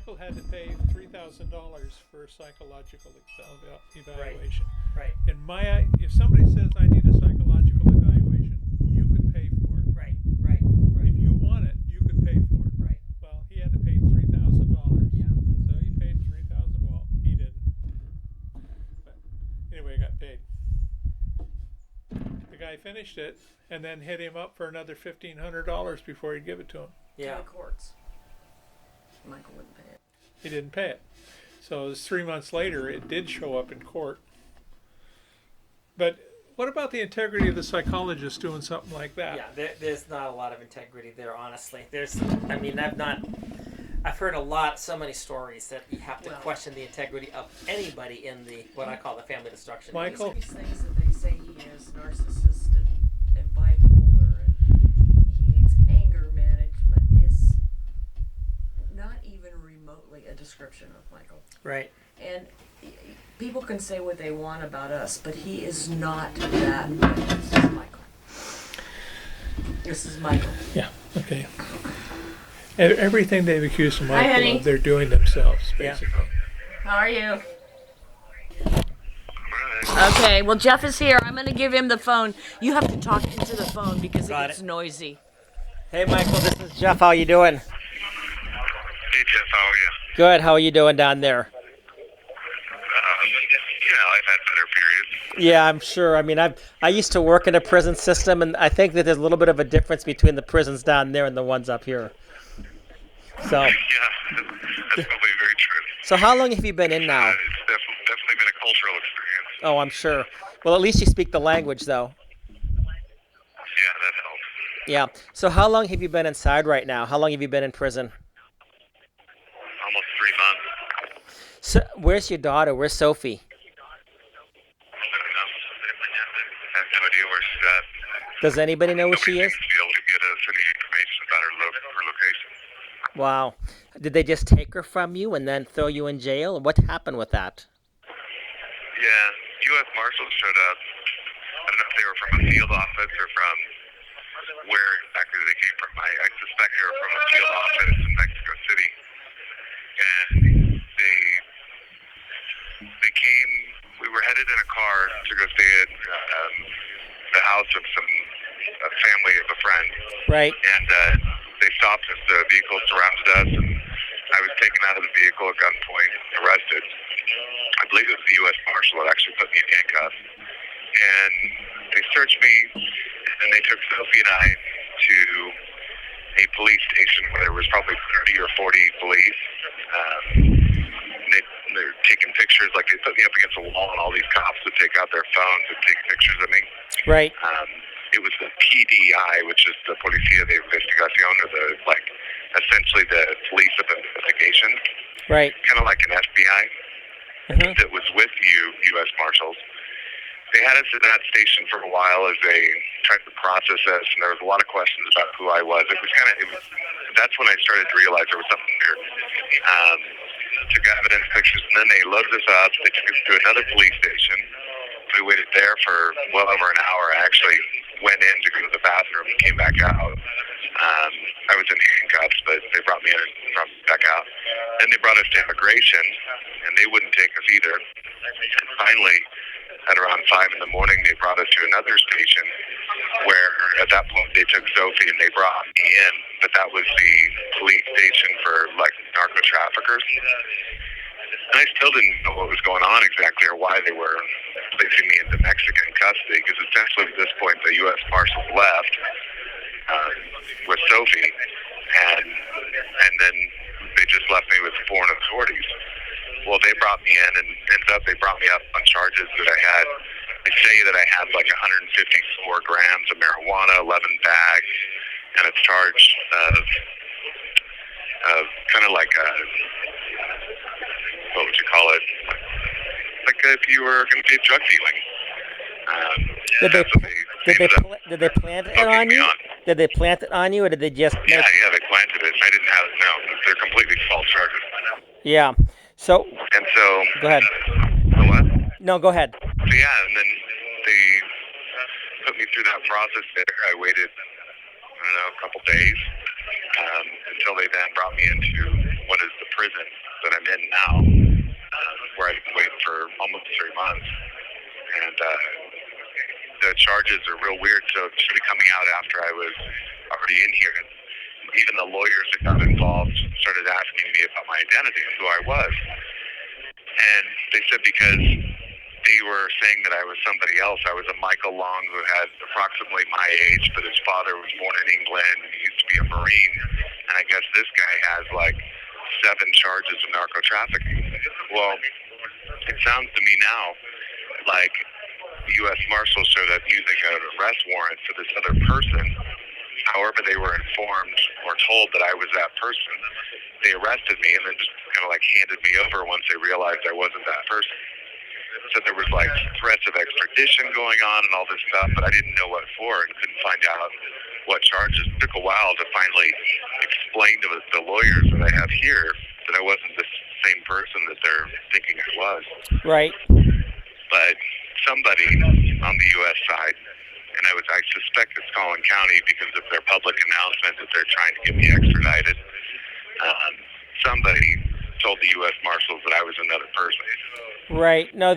Michael had to pay $3,000 for a psychological evaluation. Right. If somebody says I need a psychological evaluation, you can pay for it. Right. If you want it, you can pay for it. Right. Well, he had to pay $3,000. Yeah. So he paid $3,000. Well, he didn't. But anyway, he got paid. The guy finished it and then hit him up for another $1,500 before he'd give it to him. Yeah. The courts. Michael wouldn't pay it. He didn't pay it. So it was 3 months later, it did show up in court. But what about the integrity of the psychologist doing something like that? Yeah, there's not a lot of integrity there, honestly. I've heard so many stories that you have to question the integrity of anybody in what I call the family destruction. Michael? These things that they say he is narcissist and bipolar and he needs anger management is not even remotely a description of Michael. Right. And people can say what they want about us, but he is not that. This is Michael. This is Michael. Yeah, okay. Everything they've accused of Michael honey. of, they're doing themselves, basically. How are you? Okay, well, Jeff is here. I'm going to give him the phone. You have to talk into the phone because it's noisy. Hey, Michael, this is Jeff. How you doing? Hey Jeff, how are you? Good. How are you doing down there? I've had better periods. Yeah, I'm sure. I used to work in a prison system, and I think that there's a little bit of a difference between the prisons down there and the ones up here. So. Yeah, that's probably very true. So how long have you been in now? It's definitely been a cultural experience. Oh, I'm sure. Well, at least you speak the language, though. Yeah, that helps. Yeah. So how long have you been inside right now? How long have you been in prison? Almost 3 months. So, where's your daughter? Where's Sophie? I don't know. I have no idea where she's at. Does anybody know where she Nobody is? seems to be able to get us any information about her location. Wow. Did they just take her from you and then throw you in jail? What happened with that? Yeah, U.S. Marshals showed up. I don't know if they were from a field office or from where exactly they came from. I suspect they were from a field office in Mexico City. And they came, we were headed in a car to go stay at the house of a family of a friend. Right. And they stopped us, the vehicle surrounded us, and I was taken out of the vehicle at gunpoint, arrested. I believe it was the U.S. Marshal that actually put me in handcuffs. And they searched me, and they took Sophie and I to a police station where there was probably 30 or 40 police. They're taking pictures, like they put me up against a wall, and all these cops would take out their phones and take pictures of me. Right. It was the PDI, which is the Policía de Investigación, or essentially the police of investigation. Right. Kind of like an FBI that was with U.S. Marshals. They had us at that station for a while as they tried to process us, and there was a lot of questions about who I was. That's when I started to realize there was something there. Took evidence pictures, and then they loaded us up. They took us to another police station. We waited there for well over an hour. I actually went in to go to the bathroom and came back out. I was in handcuffs, but they brought me in and brought me back out. Then they brought us to immigration, and they wouldn't take us either. And finally, at around 5 in the morning, they brought us to another station where, at that point, they took Sophie and they brought me in. But that was the police station for, narco traffickers. And I still didn't know what was going on exactly or why they were placing me into Mexican custody, because essentially at this point the U.S. Marshals left with Sophie, and then they just left me with the foreign authorities. Well, they brought me in, and ends up they brought me up on charges that I had. They say that I had 154 grams of marijuana, 11 bags, and a charge of kind of like a, what would you call it? Like if you were going to be drug dealing. Did they plant it on you? Did they plant it on you, or did they just? Yeah, they planted it. I didn't have it. No, they're completely false charges. Yeah. So. And so. Go ahead. So what? No, go ahead. So yeah, and then they put me through that process there. I waited, a couple days until they then brought me into what is the prison that I'm in now, where I've been waiting for almost 3 months. And the charges are real weird, so it should be coming out after I was already in here. Even the lawyers that got involved started asking me about my identity and who I was. And they said because they were saying that I was somebody else. I was a Michael Long who had approximately my age, but his father was born in England and he used to be a Marine. And I guess this guy has like 7 charges of narco trafficking. Well, it sounds to me now like the U.S. Marshals showed up using an arrest warrant for this other person. However, they were informed or told that I was that person. They arrested me and then just kind of like handed me over once they realized I wasn't that person. So there was like threats of extradition going on and all this stuff, but I didn't know what for and couldn't find out what charges. It took a while to finally explain to the lawyers that I have here that I wasn't the same person that they're thinking I was. Right. But somebody on the U.S. side, and I suspect it's Collin County because of their public announcement that they're trying to get me extradited. Somebody told the U.S. Marshals that I was another person. Right. No,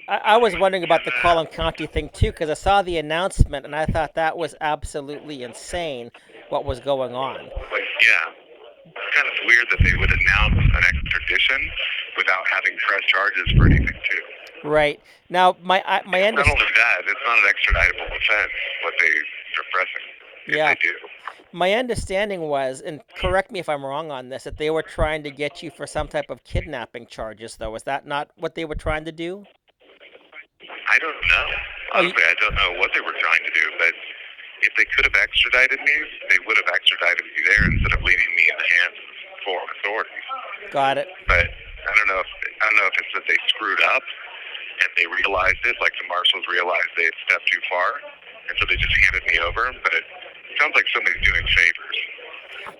I was wondering about the Collin County thing too, because I saw the announcement and I thought that was absolutely insane what was going on. But yeah, it's kind of weird that they would announce an extradition without having press charges for anything too. Right. Now, my Not only that, it's not an extraditable offense what they're pressing. Yeah. They do. My understanding was, and correct me if I'm wrong on this, that they were trying to get you for some type of kidnapping charges, though. Is that not what they were trying to do? I don't know. Honestly, I don't know what they were trying to do, but if they could have extradited me, they would have extradited me there instead of leaving me in the hands of foreign authorities. Got it. But I don't know if it's that they screwed up and they realized it, like the marshals realized they had stepped too far, and so they just handed me over. But it sounds like somebody's doing favors.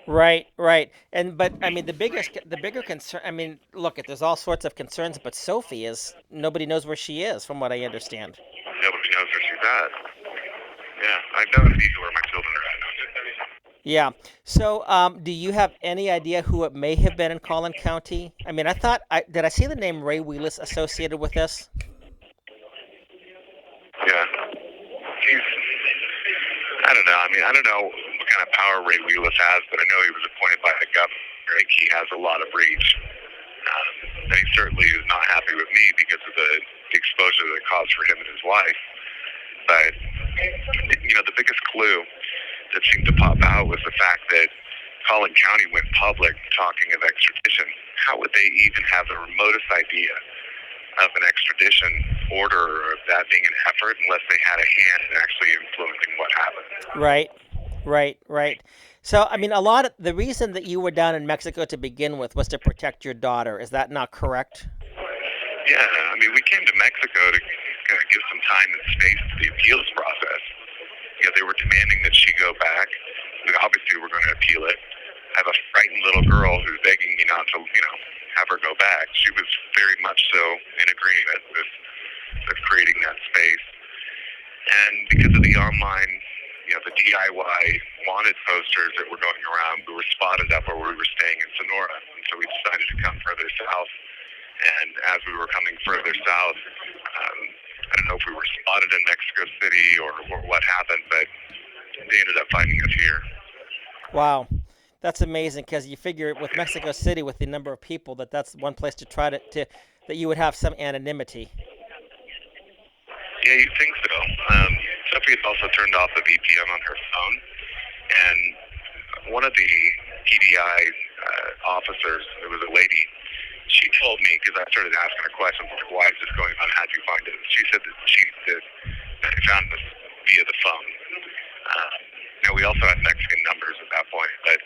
Right, right. But I mean, the bigger concern. I mean, look, there's all sorts of concerns, but Sophie nobody knows where she is, from what I understand. Nobody knows where she's at. Yeah, I have no idea where my children are at. Yeah. So, do you have any idea who it may have been in Collin County? I mean, did I see the name Ray Wheelis associated with this? Yeah. I don't know. I mean, I don't know what kind of power Ray Wheelis has, but I know he was appointed by the governor. I think he has a lot of reach. And he certainly is not happy with me because of the exposure that it caused for him and his wife. But, the biggest clue that seemed to pop out was the fact that Collin County went public talking of extradition. How would they even have the remotest idea of an extradition order or of that being an effort unless they had a hand in actually influencing what happened? Right. So, I mean, the reason that you were down in Mexico to begin with was to protect your daughter. Is that not correct? Yeah, I mean, we came to Mexico to kind of give some time and space to the appeals process. They were demanding that she go back. Obviously, we're going to appeal it. I have a frightened little girl who's begging me not to, have her go back. She was very much so in agreement with creating that space. And because of the online, the DIY wanted posters that were going around, we were spotted up where we were staying in Sonora. And so we decided to come further south. And as we were coming further south, I don't know if we were spotted in Mexico City or what happened, but they ended up finding us here. Wow. That's amazing, because you figure with Mexico City, with the number of people, that's one place to try to that you would have some anonymity. Yeah, you'd think so. Sophie had also turned off the VPN on her phone, and one of the PDI officers, it was a lady, she told me, because I started asking her questions, like, why is this going on? How'd you find it? She said that they found this via the phone. Now, we also had Mexican numbers at that point, but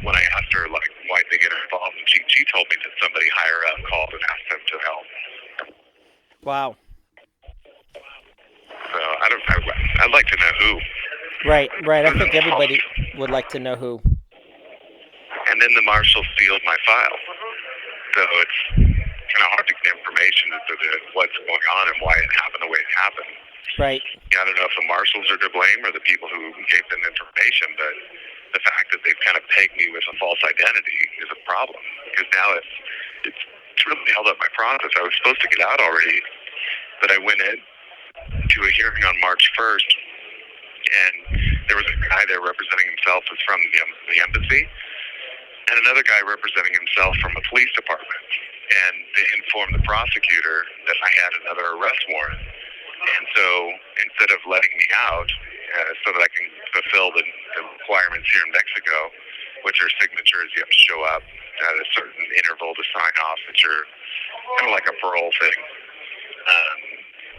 when I asked her, like, why'd they get involved, and she told me that somebody higher up called and asked them to help. Wow. So, I'd like to know who. Right. I think everybody would like to know who. And then the marshal sealed my file. So it's kind of hard to get information as to what's going on and why it happened the way it happened. Right. Yeah, I don't know if the marshals are to blame or the people who gave them information, but the fact that they've kind of pegged me with a false identity is a problem, because now it's really held up my process. I was supposed to get out already, but I went in to a hearing on March 1st, and there was a guy there representing himself as from the embassy, and another guy representing himself from a police department. And they informed the prosecutor that I had another arrest warrant. And so instead of letting me out so that I can fulfill the requirements here in Mexico, which are signatures, you have to show up at a certain interval to sign off that you're kind of like a parole thing.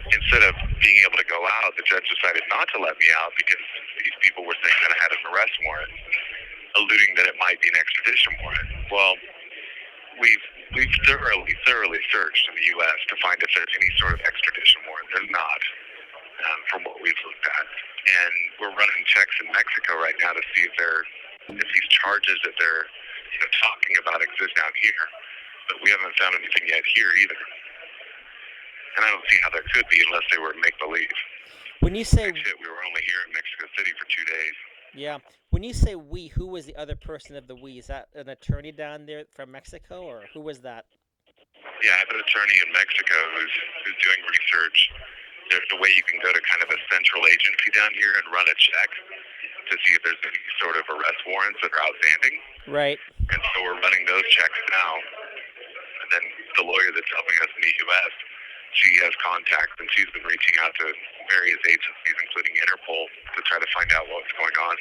Instead of being able to go out, the judge decided not to let me out because these people were saying that I had an arrest warrant, alluding that it might be an extradition warrant. Well, we've thoroughly searched in the U.S. to find if there's any sort of extradition warrant. There's not, from what we've looked at. And we're running checks in Mexico right now to see if these charges that they're talking about exist down here. But we haven't found anything yet here either. And I don't see how there could be unless they were make-believe. When you say... we were only here in Mexico City for 2 days. Yeah. When you say we, who was the other person of the we? Is that an attorney down there from Mexico, or who was that? Yeah, I have an attorney in Mexico who's doing research. There's a way you can go to kind of a central agency down here and run a check to see if there's any sort of arrest warrants that are outstanding. Right. And so we're running those checks now. And then the lawyer that's helping us in the U.S., she has contacts, and she's been reaching out to various agencies, including Interpol, to try to find out what's going on.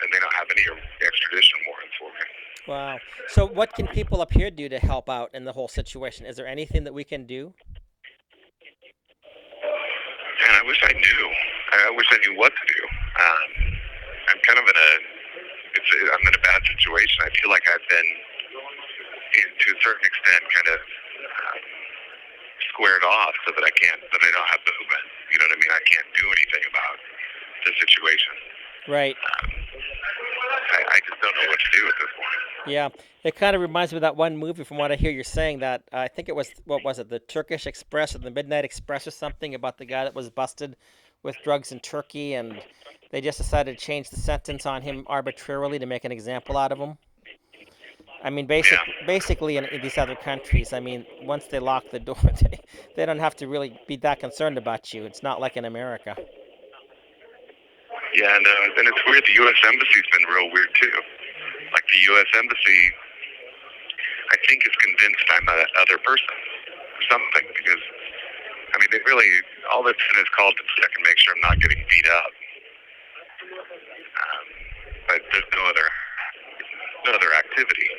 And they don't have any extradition warrants for me. Wow. So what can people up here do to help out in the whole situation? Is there anything that we can do? Man, I wish I knew. I wish I knew what to do. I'm kind of I'm in a bad situation. I feel like I've been, to a certain extent, kind of squared off so that I don't have movement. You know what I mean? I can't do anything about the situation. Right. I just don't know what to do at this point. Yeah. It kind of reminds me of that one movie, from what I hear you're saying, that I think it was, what was it, the Turkish Express or the Midnight Express or something, about the guy that was busted with drugs in Turkey, and they just decided to change the sentence on him arbitrarily to make an example out of him. I mean, basically in these other countries, I mean, once they lock the door, they don't have to really be that concerned about you. It's not like in America. Yeah, and it's weird. The U.S. Embassy's been real weird, too. Like, the U.S. Embassy, I think, is convinced I'm that other person or something, because, I mean, they really, all they've done is called to check and make sure I'm not getting beat up. But there's no other activity.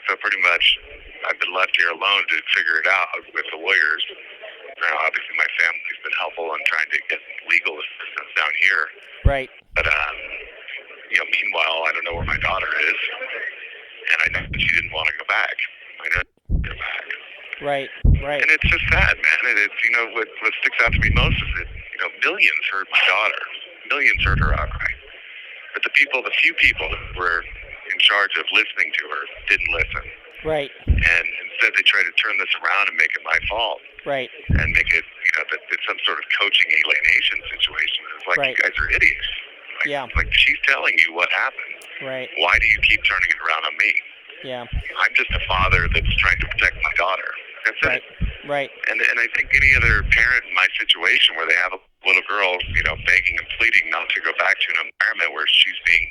So pretty much, I've been left here alone to figure it out with the lawyers. Now, obviously, my family's been helpful in trying to get legal assistance down here. Right. But, meanwhile, I don't know where my daughter is, and I know that she didn't want to go back. I know to go back. Right. And it's just sad, man. It's, what sticks out to me most is that, millions heard my daughter. Millions heard her outright. But the few people that were in charge of listening to her didn't listen. Right. And instead they try to turn this around and make it my fault. Right. And make it, that it's some sort of coaching alienation situation. It's like, right. You guys are idiots. Like, she's telling you what happened. Right. Why do you keep turning it around on me? Yeah. I'm just a father that's trying to protect my daughter. That's right. it. Right. And I think any other parent in my situation where they have a little girl, begging and pleading not to go back to an environment where she's being,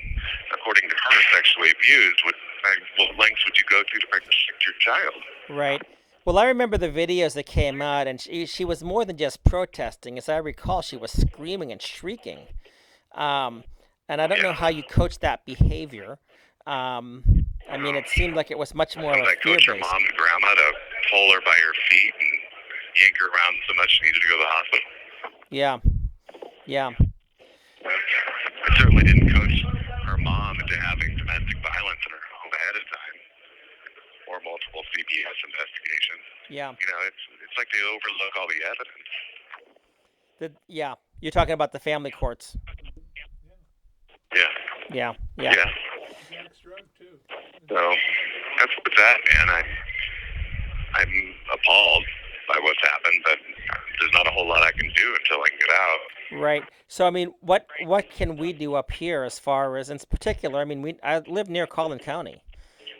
according to her, sexually abused, what lengths would you go to protect your child? Right. Well, I remember the videos that came out, and she was more than just protesting. As I recall, she was screaming and shrieking. And I don't know how you coach that behavior. I mean, it seemed like it was much more of a fear-based. I coach her mom and grandma to pull her by her feet and yank her around so much she needed to go to the hospital. Yeah. I certainly didn't coach her mom into having domestic violence in her home ahead of time, or multiple CPS investigations. Yeah. It's like they overlook all the evidence. You're talking about the family courts. Yeah. So that's what's that, man. I'm appalled by what's happened, but there's not a whole lot I can do until I can get out. Right. So I mean, what can we do up here as far as in particular? I mean, I live near Collin County,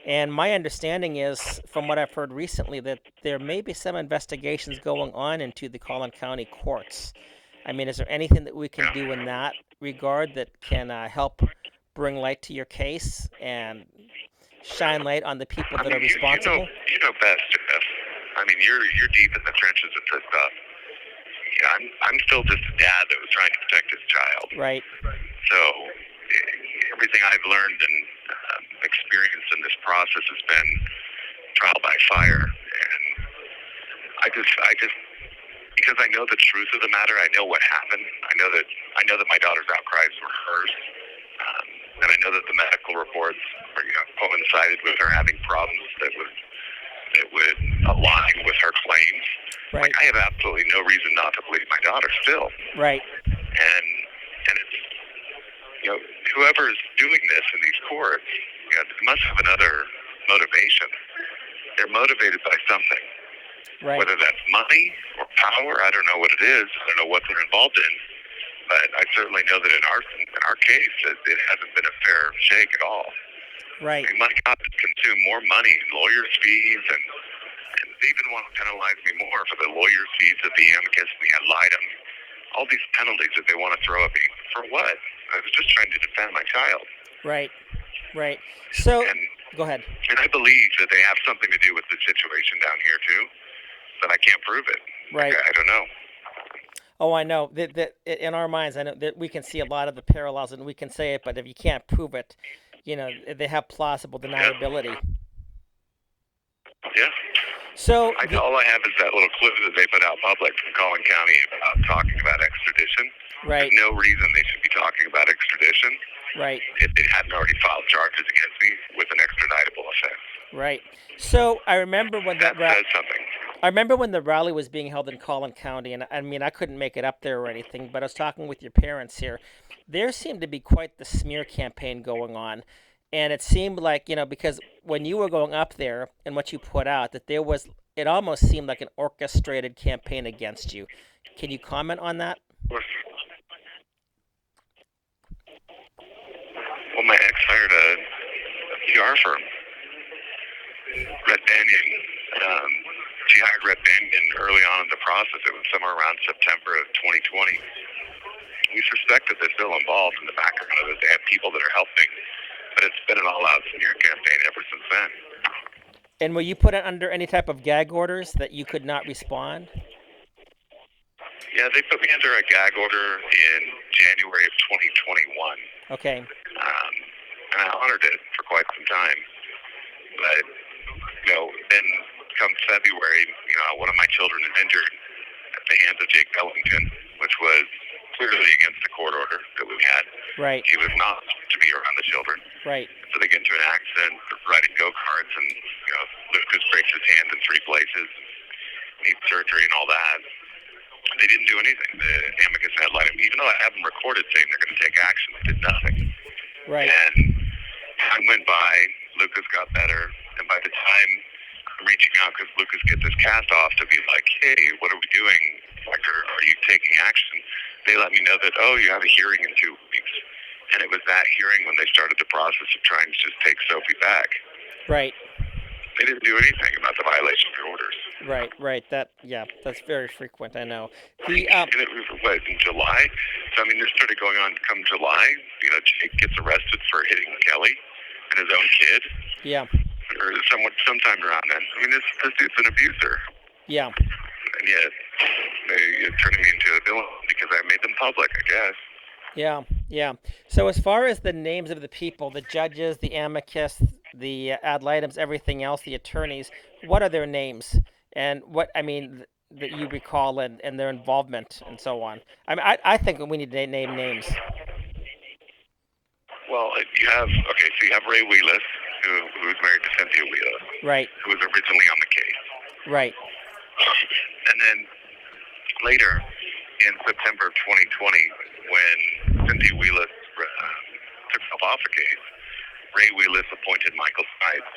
and my understanding is, from what I've heard recently, that there may be some investigations going on into the Collin County courts. I mean, is there anything that we can Yeah. do in that regard that can help bring light to your case and shine light on the people I that mean, are responsible? you know best, Jeff. I mean, you're deep in the trenches of this stuff. Yeah, I'm still just a dad that was trying to protect his child. Right. So everything I've learned and experienced in this process has been trial by fire, and I just because I know the truth of the matter, I know what happened. I know that my daughter's outcries were hers, and I know that the medical reports coincided with her having problems that would align with her claims. Right. Like, I have absolutely no reason not to believe my daughter still, Right. and it's whoever is doing this in these courts, they must have another motivation. They're motivated by something. Right. Whether that's money or power, I don't know what it is. I don't know what they're involved in. But I certainly know that in our case, it hasn't been a fair shake at all. Right. I mean, my God, it's consumed more money in lawyers' fees, and they even want to penalize me more for the lawyers' fees of the amicus, the ad litem, all these penalties that they want to throw at me. For what? I was just trying to defend my child. Right. Right. So, And go ahead. and I believe that they have something to do with the situation down here too, but I can't prove it. Right. I don't know. Oh, I know that in our minds, I know that we can see a lot of the parallels, and we can say it. But if you can't prove it, they have plausible deniability. Yeah. So, All I have is that little clip that they put out public from Collin County about talking about extradition. right, There's no reason they should be talking about extradition right, if they hadn't already filed charges against me with an extraditable offense. right. So I remember when That says something. I remember when the rally was being held in Collin County, and I mean, I couldn't make it up there or anything, but I was talking with your parents here. There seemed to be quite the smear campaign going on, and it seemed like, because when you were going up there and what you put out, that it almost seemed like an orchestrated campaign against you. Can you comment on that? Well, my ex hired a PR firm, Red Banyan. She hired Red Banyan early on in the process. It was somewhere around September of 2020. We suspect that they're still involved in the background of it. They have people that are helping, but it's been an all-out smear campaign ever since then. And were you put under any type of gag orders that you could not respond? Yeah, they put me under a gag order in January of 2021. Okay. And I honored it for quite some time. But, then come February, one of my children is injured at the hands of Jake Bellington, which was clearly against the court order that we had. Right. He was not to be around the children. Right. So they get into an accident, riding go-karts, and, Lucas breaks his hand in 3 places, needs surgery and all that. They didn't do anything. The amicus had let him, even though I have them recorded saying they're going to take action, they did nothing. Right. And time went by, Lucas got better, and by the time I'm reaching out because Lucas gets his cast off to be like, hey, what are we doing? Like, are you taking action? They let me know that, you have a hearing in 2 weeks. And it was that hearing when they started the process of trying to just take Sophie back. Right. They didn't do anything about the violation of their orders. Right. That's very frequent, I know. And it was, in July? So, this started going on come July. Jake gets arrested for hitting Kelly and his own kid. Yeah. Or sometime around then. This dude's an abuser. Yeah. And yet, they're turning me into a villain because I made them public, I guess. Yeah. So as far as the names of the people, the judges, the amicus, the ad litems, everything else, the attorneys, what are their names? And that you recall and their involvement and so on. I think we need to name names. Well, you have Ray Wheelis, who was married to Cynthia Wheelis. Right. Who was originally on the case. Right. And then later, in September of 2020, when Cynthia Wheelis took herself off the case, Ray Wheelis appointed Michael Snipes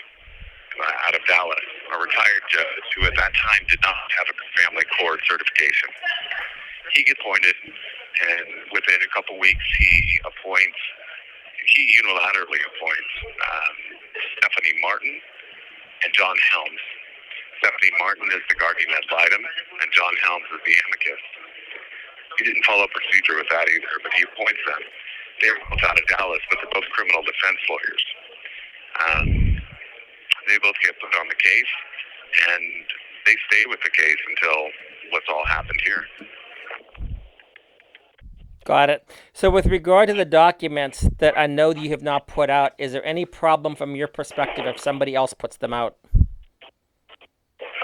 out of Dallas, a retired judge who at that time did not have a family court certification. He appointed And within a couple weeks, he unilaterally appoints Stephanie Martin and John Helms. Stephanie Martin is the guardian ad litem, and John Helms is the amicus. He didn't follow procedure with that either, but he appoints them. They're both out of Dallas, but they're both criminal defense lawyers. They both get put on the case, and they stay with the case until what's all happened here. Got it. So with regard to the documents that I know that you have not put out, is there any problem from your perspective if somebody else puts them out?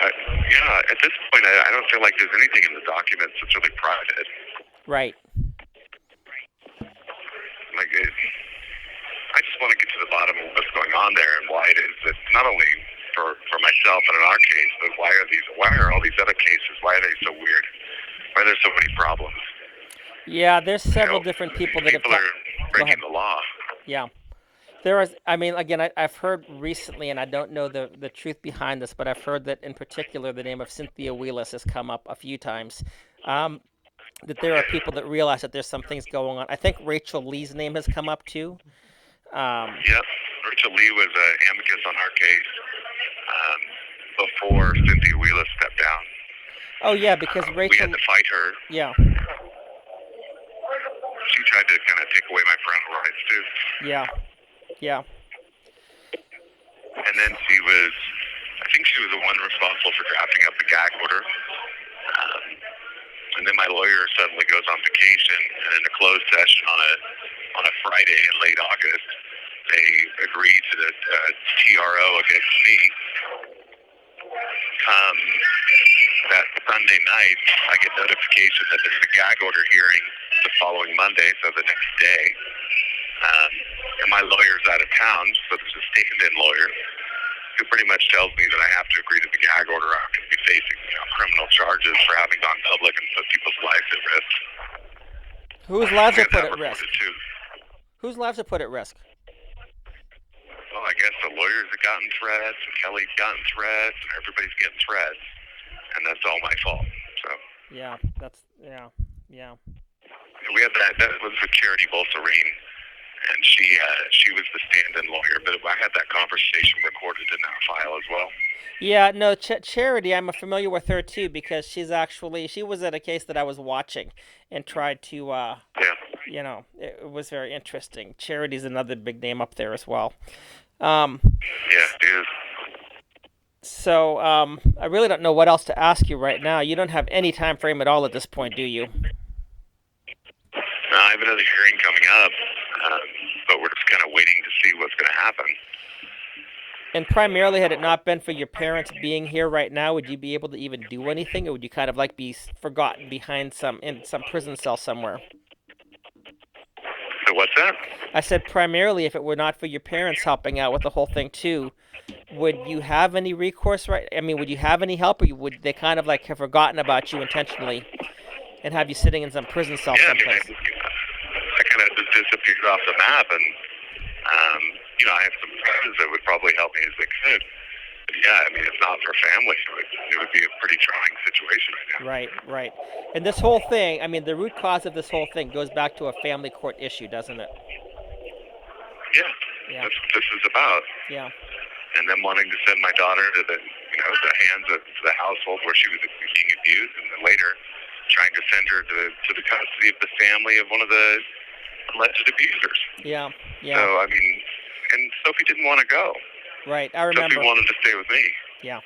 Yeah, at this point, I don't feel like there's anything in the documents that's really private. Right. Like, I just want to get to the bottom of what's going on there and why it is that not only for myself and in our case, but why are all these other cases? Why are they so weird? Why are there so many problems? Yeah, there's several different people that are breaking the law. Yeah. There is, I mean, again, I've heard recently, and I don't know the truth behind this, but I've heard that in particular the name of Cynthia Wheelis has come up a few times. That there are people that realize that there's some things going on. I think Rachel Lee's name has come up too. Yes, Rachel Lee was an amicus on our case before Cynthia Wheelis stepped down. Oh yeah, because Rachel. We had to fight her. Yeah. She tried to kind of take away my parental rights too. Yeah. Yeah. And then I think she was the one responsible for drafting up the gag order. And then my lawyer suddenly goes on vacation, and in a closed session on a Friday in late August, they agree to the TRO against me. That Sunday night, I get notification that there's a gag order hearing the following Monday, so the next day. And my lawyer's out of town, so there's a stand-in lawyer who pretty much tells me that I have to agree to the gag order. I'm going to be facing criminal charges for having gone public and put people's lives at risk. Whose lives are put at risk? Whose lives are put at risk? Well, I guess the lawyers have gotten threats, and Kelly's gotten threats, and everybody's getting threats, and that's all my fault. So. Yeah, yeah. We had that was with Charity Bolserine, and she was the stand-in lawyer, but I had that conversation recorded in our file as well. Yeah, no, Charity, I'm familiar with her too, because she was at a case that I was watching and tried to, it was very interesting. Charity's another big name up there as well. Yeah, it is. So, I really don't know what else to ask you right now. You don't have any time frame at all at this point, do you? I have another hearing coming up, but we're just kind of waiting to see what's going to happen. And primarily, had it not been for your parents being here right now, would you be able to even do anything, or would you kind of like be forgotten behind in some prison cell somewhere? So what's that? I said primarily, if it were not for your parents helping out with the whole thing too, would you have any recourse? Right? I mean, would you have any help, or would they kind of like have forgotten about you intentionally and have you sitting in some prison cell someplace? I kind of just disappeared off the map, and I have some friends that would probably help me as they could. But yeah, I mean, if not for family, it would be a pretty trying situation right now. Right. And this whole thing, I mean, the root cause of this whole thing goes back to a family court issue, doesn't it? Yeah. That's what this is about. Yeah. And then wanting to send my daughter to the hands of the household where she was being abused, and then later trying to send her to the custody of the family of one of the alleged abusers. Yeah. So, I mean, and Sophie didn't want to go. Right, I remember. Sophie wanted to stay with me. Yeah.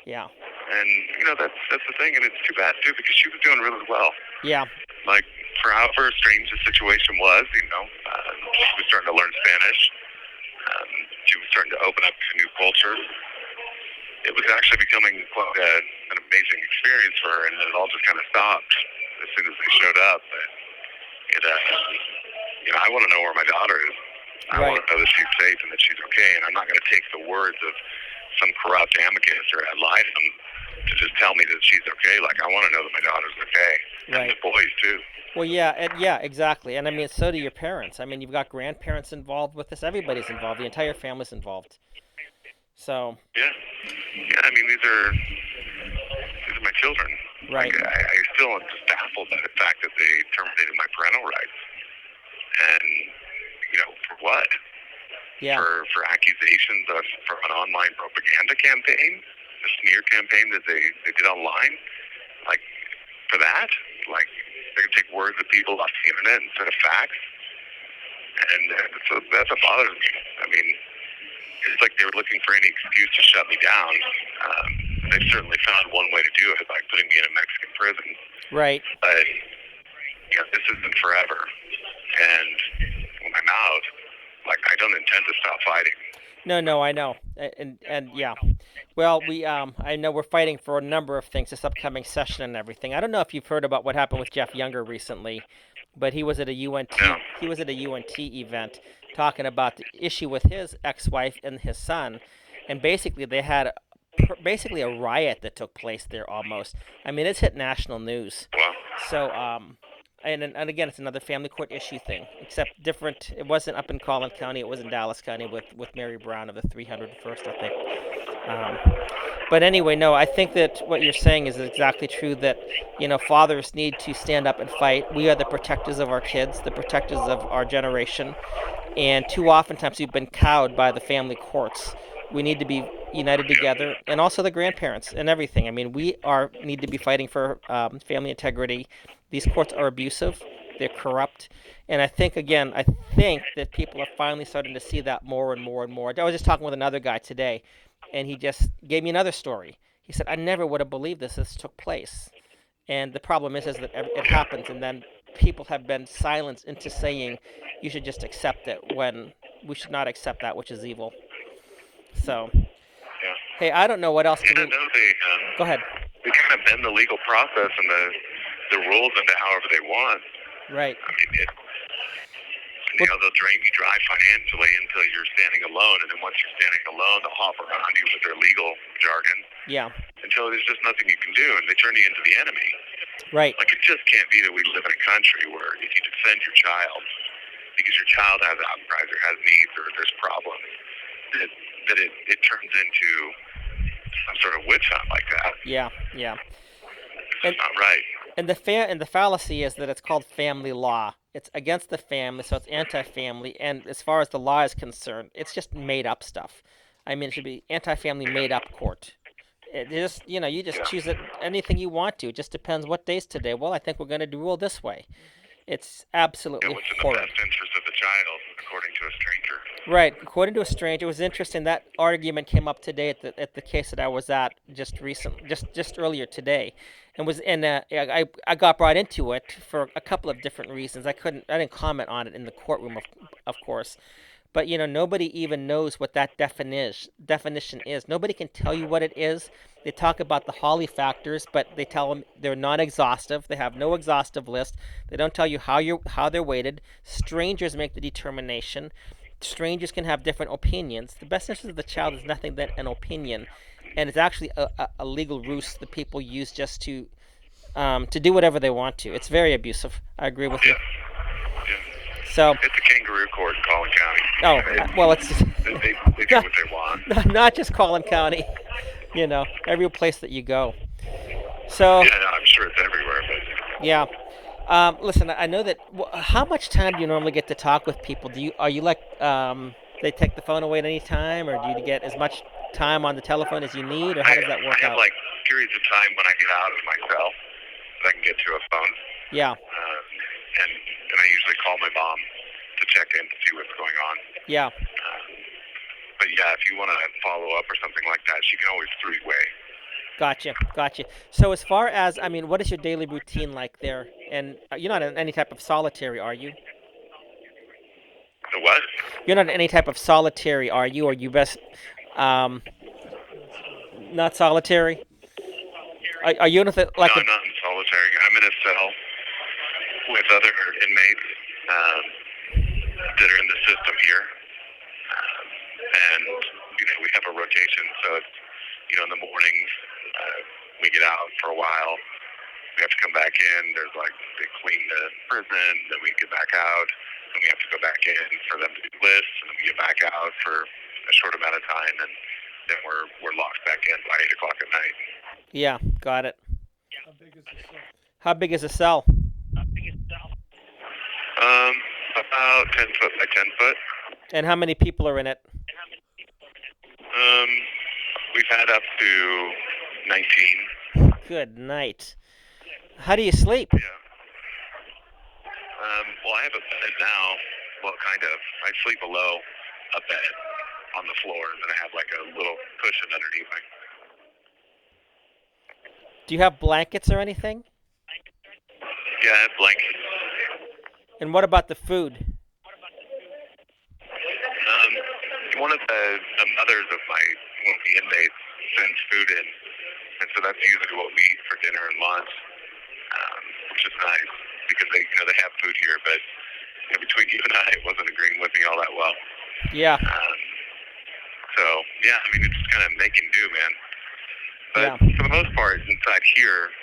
And, that's the thing, and it's too bad, too, because she was doing really well. Yeah. Like, for however strange the situation was, she was starting to learn Spanish. She was starting to open up to a new culture. It was actually becoming quite an amazing experience for her, and then it all just kind of stopped as soon as they showed up. But I want to know where my daughter is. I want to know that she's safe and that she's okay, and I'm not going to take the words of some corrupt amicus or ad litem to just tell me that she's okay. Like, I want to know that my daughter's okay. Right. And the boys, too. Well, yeah, exactly. And I mean, so do your parents. I mean, you've got grandparents involved with this. Everybody's involved. The entire family's involved. So. Yeah. I mean, these are my children. Right. Like, I still just have baffled by the fact that they terminated my parental rights. And, for what? Yeah. For accusations from an online propaganda campaign, a smear campaign that they did online, like for that, like they're gonna take words of people off the internet instead of facts, and so that's what bothers me. I mean, it's like they were looking for any excuse to shut me down. They certainly found one way to do it by putting me in a Mexican prison. Right. But this isn't forever, and when I'm out, like I don't intend to stop fighting. No, I know, and yeah. Well, I know we're fighting for a number of things this upcoming session and everything. I don't know if you've heard about what happened with Jeff Younger recently, but he was at a UNT. No. He was at a UNT event talking about the issue with his ex-wife and his son, and basically they had basically a riot that took place there almost. I mean, it's hit national news. Well, So, and again, it's another family court issue thing, except different. It wasn't up in Collin County; it was in Dallas County with Mary Brown of the 301st, I think. But anyway, no, I think that what you're saying is exactly true. That fathers need to stand up and fight. We are the protectors of our kids, the protectors of our generation, and too oftentimes we've been cowed by the family courts. We need to be united together, and also the grandparents and everything. I mean, we need to be fighting for family integrity. These courts are abusive, they're corrupt, and I think that people are finally starting to see that more and more and more. I was just talking with another guy today, and he just gave me another story. He said, "I never would have believed this took place," and the problem is that it happens, and then people have been silenced into saying you should just accept it when we should not accept that which is evil. So, hey, I don't know what else to do. Go ahead. They kind of bend the legal process and the rules into however they want. Right. I mean, they'll drain you dry financially until you're standing alone, and then once you're standing alone, they'll hop around you with their legal jargon. Yeah. Until there's just nothing you can do, and they turn you into the enemy. Right. Like, it just can't be that we live in a country where if you defend your child because your child has outcries or has needs or there's problems, that it turns into some sort of witch hunt like that. Yeah. It's not right. And the fallacy is that it's called family law. It's against the family, so it's anti-family. And as far as the law is concerned, it's just made up stuff. I mean, it should be anti-family made up court. It just you just choose anything you want to. It just depends what day's today. Well, I think we're going to rule this way. It's absolutely what's in horrible. the best interest of the child, according to a stranger. Right, according to a stranger. It was interesting that argument came up today at the case that I was at just earlier today, and I got brought into it for a couple of different reasons. I didn't comment on it in the courtroom, of course, but nobody even knows what that definition is. Nobody can tell you what it is. They talk about the Hawley factors, but they tell them they're non-exhaustive. They have no exhaustive list. They don't tell you how they're weighted. Strangers make the determination. Strangers can have different opinions. The best interest of the child is nothing but an opinion, and it's actually a legal ruse that people use just to do whatever they want to. It's very abusive. I agree with you. Yeah. So it's a kangaroo court in Collin County. Oh, well, it's They do what they want. Not just Collin County. Every place that you go. So Yeah, no, I'm sure it's everywhere, but yeah. Listen, I know that. How much time do you normally get to talk with people? Are you like they take the phone away at any time, or do you get as much time on the telephone as you need, or how does that work I have out? like periods of time when I get out of my cell that I can get to a phone. Yeah. And I usually call my mom to check in to see what's going on. Yeah. But yeah, if you want to follow up or something like that, she can always three-way. Gotcha. So as far as, what is your daily routine like there? And you're not in any type of solitary, are you? The what? You're not in any type of solitary, are you? Or you best, not solitary? Are you in No, I'm not in solitary. I'm in a cell with other inmates that are in the system here. And, we have a rotation, so it's, in the mornings, we get out for a while. We have to come back in. There's they clean the prison, then we get back out, then we have to go back in for them to do lists, and then we get back out for a short amount of time, and then we're locked back in by 8 o'clock at night. Yeah, got it. How big is the cell? How big is the cell? About 10 foot by 10 foot. And how many people are in it? We've had up to 19. Good night. How do you sleep? Yeah. Well, I have a bed now. Well, kind of. I sleep below a bed on the floor, and then I have like a little cushion underneath me. Do you have blankets or anything? Yeah, I have blankets. And what about the food? One of the mothers of one of the inmates sends food in, and so that's usually what we eat for dinner and lunch, which is nice because they have food here, but between you and I, it wasn't agreeing with me all that well. Yeah. So yeah, I mean, it's just kind of make and do, man. But Yeah. for the most part, inside here,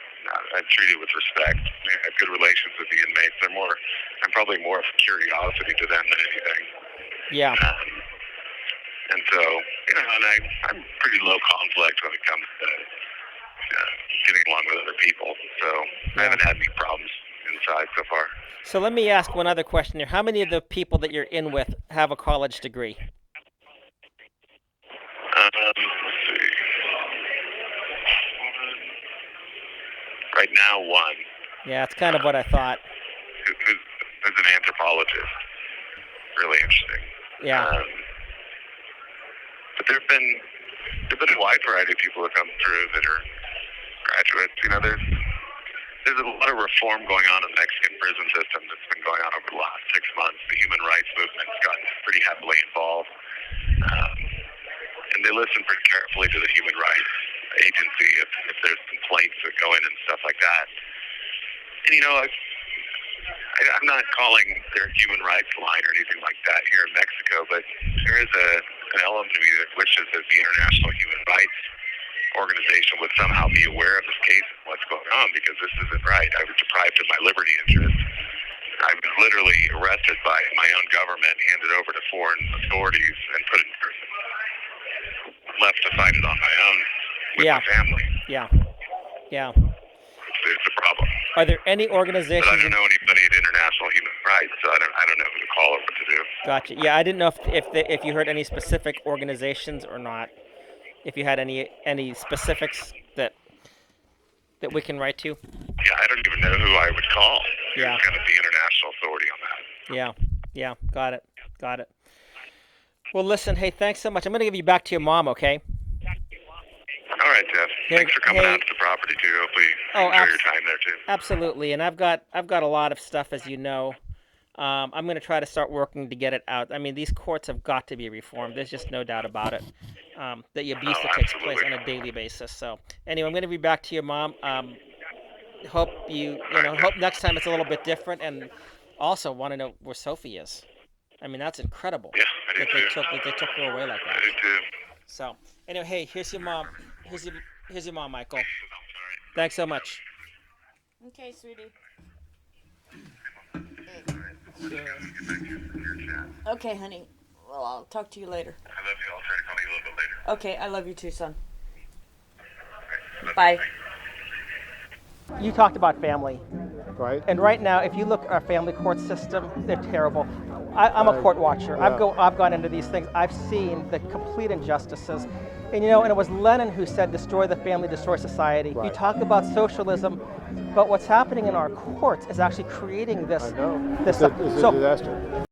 I'm treated with respect. I have good relations with the inmates. I'm probably more of a curiosity to them than anything. Yeah. And so, and I'm pretty low conflict when it comes to getting along with other people. So I haven't had any problems inside so far. So let me ask one other question here. How many of the people that you're in with have a college degree? Let's see. Right now, one. Yeah, it's kind of what I thought. Who's an anthropologist. Really interesting. Yeah. But there've been a wide variety of people that come through that are graduates. There's a lot of reform going on in the Mexican prison system that's been going on over the last 6 months. The human rights movement's gotten pretty heavily involved. And they listen pretty carefully to the human rights agency if there's complaints that go in and stuff like that. And I'm not calling their human rights line or anything like that here in Mexico, but there is an element of me that wishes that the International Human Rights Organization would somehow be aware of this case and what's going on, because this isn't right. I was deprived of my liberty interest. I was literally arrested by my own government, handed over to foreign authorities, and put in prison. Left to fight it on my own with my family. Yeah. Yeah. It's a problem. Are there any organizations? But I don't know anybody at International Human Rights, so I don't know who to call or what to do. Gotcha. Yeah, I didn't know if you heard any specific organizations or not. If you had any specifics that we can write to. Yeah, I don't even know who I would call. Yeah. It's kind of the international authority on that. Yeah. Got it. Well, listen. Hey, thanks so much. I'm gonna give you back to your mom. Okay. All right, Jeff. Thanks for coming out to the property too. Hopefully, enjoy your time there too. Absolutely. And I've got a lot of stuff, as you know. I'm going to try to start working to get it out. I mean, these courts have got to be reformed. There's just no doubt about it. That the abuse that takes place on a daily basis. So anyway, I'm going to be back to your mom. Hope hope next time it's a little bit different, and also want to know where Sophie is. I mean, that's incredible. Yeah, I do too. That they took her away like that. I do too. So anyway, hey, here's your mom. Here's your mom, Michael. Thanks so much. Okay, sweetie. Okay, honey. Well, I'll talk to you later. I love you. I'll try to call you a little bit later. Okay, I love you too, son. Bye. You talked about family. Right. And right now, if you look at our family court system, they're terrible. I'm a court watcher. Yeah. I've gone into these things. I've seen the complete injustices. And and it was Lenin who said, destroy the family, destroy society. Right. You talk about socialism, but what's happening in our courts is actually creating this. I know. This It's a disaster.